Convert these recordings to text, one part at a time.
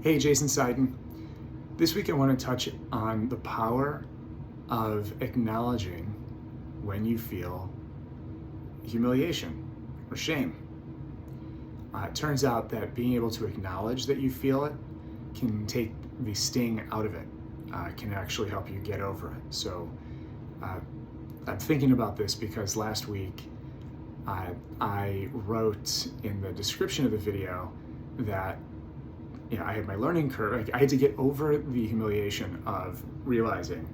Hey, Jason Seiden. This week I want to touch on the power of acknowledging when you feel humiliation or shame. It turns out that being able to acknowledge that you feel it can take the sting out of it, can actually help you get over it. So I'm thinking about this because last week I wrote in the description of the video that I had my learning curve. I had to get over the humiliation of realizing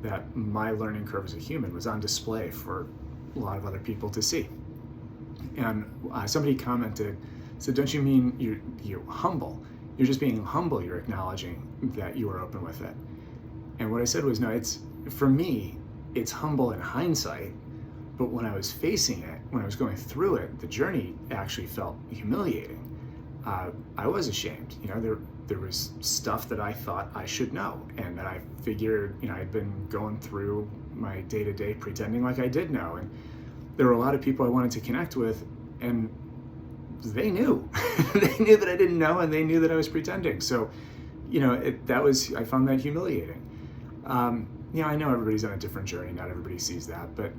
that my learning curve as a human was on display for a lot of other people to see. And somebody commented, said, "Don't you mean you're humble? You're just being humble. You're acknowledging that you were open with it." And what I said was, no, it's, for me, it's humble in hindsight. But when I was facing it, when I was going through it, the journey actually felt humiliating. I was ashamed. There was stuff that I thought I should know, and that I figured, I'd been going through my day-to-day pretending like I did know. And there were a lot of people I wanted to connect with, and they knew. They knew that I didn't know, and they knew that I was pretending. So, I found that humiliating. I know everybody's on a different journey. Not everybody sees that, but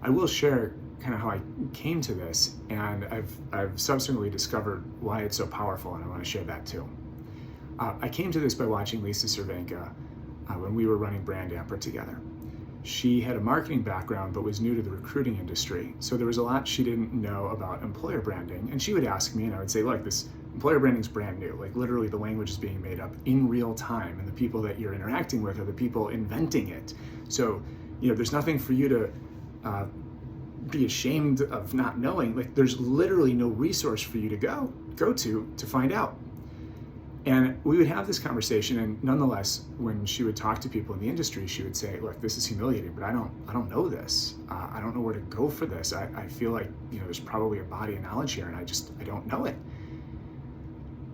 I will share kind of how I came to this, and I've subsequently discovered why it's so powerful, and I want to share that too. I came to this by watching Lisa Cervenka when we were running Brand Amper together. She had a marketing background but was new to the recruiting industry, so there was a lot she didn't know about employer branding, and she would ask me, and I would say, look, this employer branding is brand new. Like, literally the language is being made up in real time, and the people that you're interacting with are the people inventing it. So there's nothing for you to be ashamed of not knowing. Like, there's literally no resource for you to go to find out. And we would have this conversation, and nonetheless, when she would talk to people in the industry, she would say, look, this is humiliating, but I don't know this. I don't know where to go for this. I feel like there's probably a body of knowledge here, and I don't know it.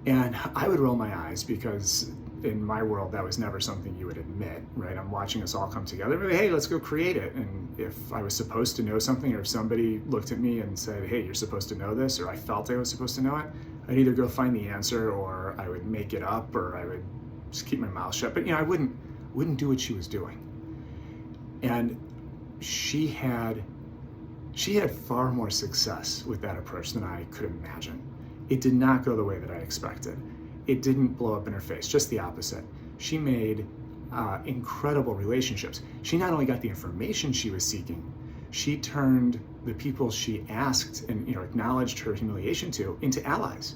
And I would roll my eyes, because in my world, that was never something you would admit, right? I'm watching us all come together. Maybe, hey, let's go create it. And if I was supposed to know something, or if somebody looked at me and said, hey, you're supposed to know this, or I felt I was supposed to know it, I'd either go find the answer, or I would make it up, or I would just keep my mouth shut. But I wouldn't do what she was doing. And she had far more success with that approach than I could imagine. It did not go the way that I expected. It didn't blow up in her face, just the opposite. She made incredible relationships. She not only got the information she was seeking, she turned the people she asked and acknowledged her humiliation to into allies.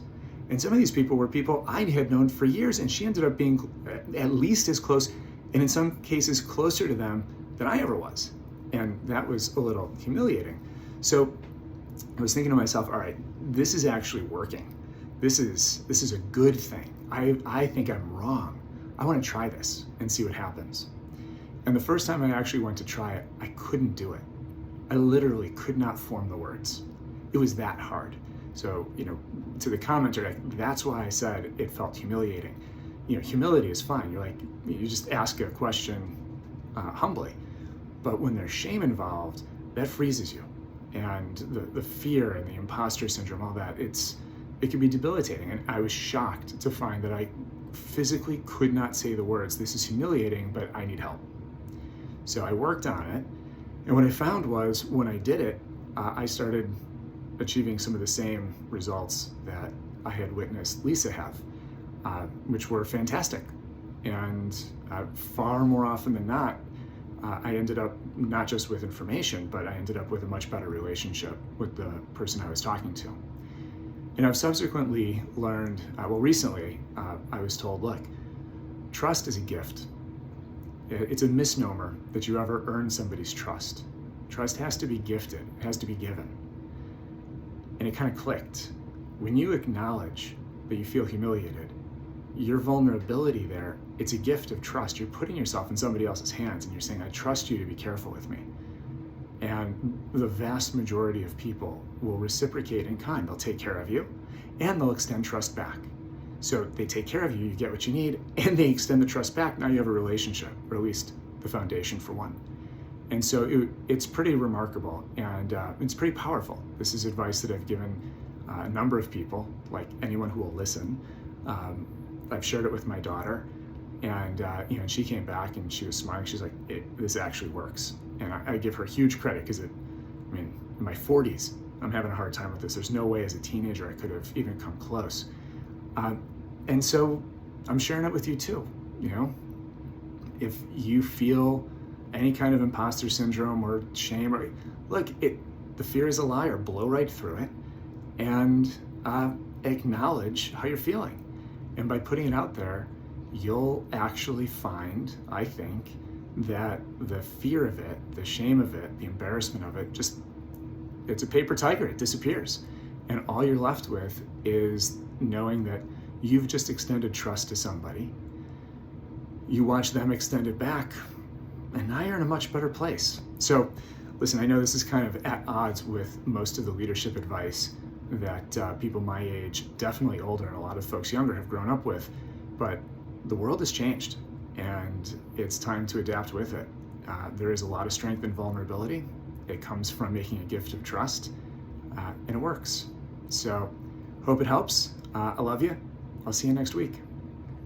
And some of these people were people I had known for years, and she ended up being at least as close, and in some cases closer to them than I ever was. And that was a little humiliating. So I was thinking to myself, all right, this is actually working. This is a good thing. I think I'm wrong. I want to try this and see what happens. And the first time I actually went to try it, I couldn't do it. I literally could not form the words. It was that hard. So, to the commenter, that's why I said it felt humiliating. Humility is fine. You're like, you just ask a question humbly. But when there's shame involved, that freezes you. And the fear and the imposter syndrome, all that, it can be debilitating. And I was shocked to find that I physically could not say the words, this is humiliating, but I need help. So I worked on it. And what I found was, when I did it, I started achieving some of the same results that I had witnessed Lisa have, which were fantastic. And far more often than not, I ended up not just with information, but I ended up with a much better relationship with the person I was talking to. And I've subsequently learned, recently, I was told, look, trust is a gift. It's a misnomer that you ever earn somebody's trust. Trust has to be gifted, it has to be given. And it kind of clicked. When you acknowledge that you feel humiliated, your vulnerability there, it's a gift of trust. You're putting yourself in somebody else's hands, and you're saying, I trust you to be careful with me. And the vast majority of people will reciprocate in kind. They'll take care of you, and they'll extend trust back. So they take care of you, you get what you need, and they extend the trust back. Now you have a relationship, or at least the foundation for one. And so it's pretty remarkable, and it's pretty powerful. This is advice that I've given a number of people, like anyone who will listen. I've shared it with my daughter, and and she came back and she was smiling. She's like, "This actually works," and I give her huge credit because in my 40s, I'm having a hard time with this. There's no way as a teenager I could have even come close, and so I'm sharing it with you too. If you feel any kind of imposter syndrome or shame, or look, the fear is a liar. Blow right through it, and acknowledge how you're feeling. And by putting it out there, you'll actually find, I think, that the fear of it, the shame of it, the embarrassment of it, it's a paper tiger. It disappears. And all you're left with is knowing that you've just extended trust to somebody. You watch them extend it back, and now you're in a much better place. So listen, I know this is kind of at odds with most of the leadership advice that people my age, definitely older, and a lot of folks younger have grown up with, but the world has changed, and it's time to adapt with it. There is a lot of strength in vulnerability. It comes from making a gift of trust, and it works. So hope it helps. I love you. I'll see you next week.